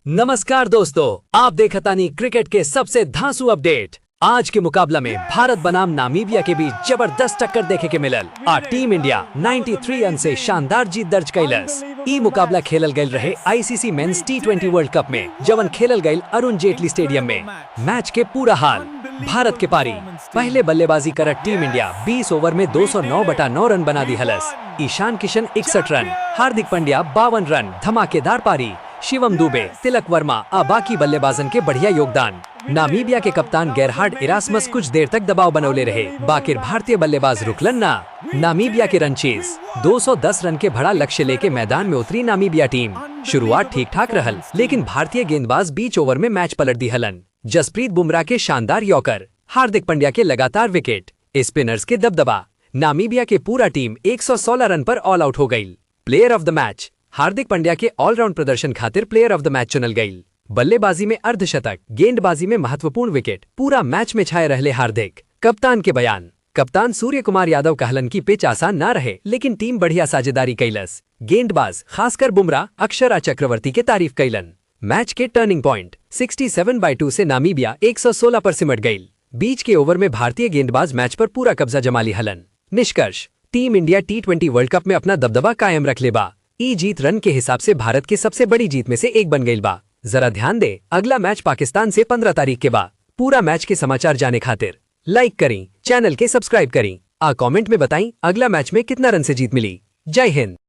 नमस्कार दोस्तों, आप देखतानी क्रिकेट के सबसे धांसू अपडेट। आज के मुकाबला में भारत बनाम नामीबिया के बीच जबरदस्त टक्कर देखे के मिलल आ टीम इंडिया 93 रन से शानदार जीत दर्ज कैलस। ई मुकाबला खेलल गयल रहे ICC men's T20 world cup में, जवन खेलल गयल अरुण जेटली स्टेडियम में। मैच के पूरा हाल भारत के पारी पहले बल्लेबाजी करत टीम इंडिया 20 ओवर में 209/9 रन बना दी हलस। ईशान किशन 61 रन, हार्दिक पांड्या 52 रन, धमाकेदार पारी। शिवम दुबे, तिलक वर्मा आ बाकी बल्लेबाजन के बढ़िया योगदान। नामीबिया के कप्तान गेरहार्ड इरास्मस कुछ देर तक दबाव बनौले रहे, बाकिर भारतीय बल्लेबाज रुकलन ना। नामीबिया के रन चेज 210 रन के बड़ा लक्ष्य लेके मैदान में उतरी नामीबिया टीम। शुरुआत ठीक ठाक रहल, लेकिन भारतीय गेंदबाज 20 ओवर में मैच पलट दी हलन। जसप्रीत बुमराह के शानदार यॉर्कर, हार्दिक पांड्या के लगातार विकेट, स्पिनर्स के दबदबा। नामीबिया के पूरा टीम 116 रन पर ऑल आउट हो गई। Player of the match Hardik Pandya के ऑलराउंड प्रदर्शन खातिर प्लेयर ऑफ द मैच चुनल गई। बल्लेबाजी में अर्धशतक, गेंदबाजी में महत्वपूर्ण विकेट, पूरा मैच में छाए रहले हार्दिक। कप्तान के बयान, कप्तान सूर्य कुमार यादव कहलन की पिच आसान ना रहे, लेकिन टीम बढ़िया साझेदारी कैलस। गेंदबाज खासकर बुमराह, अक्षरा चक्रवर्ती के तारीफ कैलन। मैच के टर्निंग पॉइंट 67/2 से नामीबिया 116 पर सिमट गई। बीच के ओवर में भारतीय गेंदबाज मैच पर पूरा कब्जा जमा ली हलन। निष्कर्ष, team India T20 world cup में अपना दबदबा कायम रख ले बा। ई जीत रन के हिसाब से भारत के सबसे बड़ी जीत में से एक बन गई बा। जरा ध्यान दे, अगला मैच पाकिस्तान से 15 तारीख के बा। पूरा मैच के समाचार जाने खातिर लाइक करी, चैनल के सब्सक्राइब करी, आ कमेंट में बताई अगला मैच में कितना रन से जीत मिली। जय हिंद।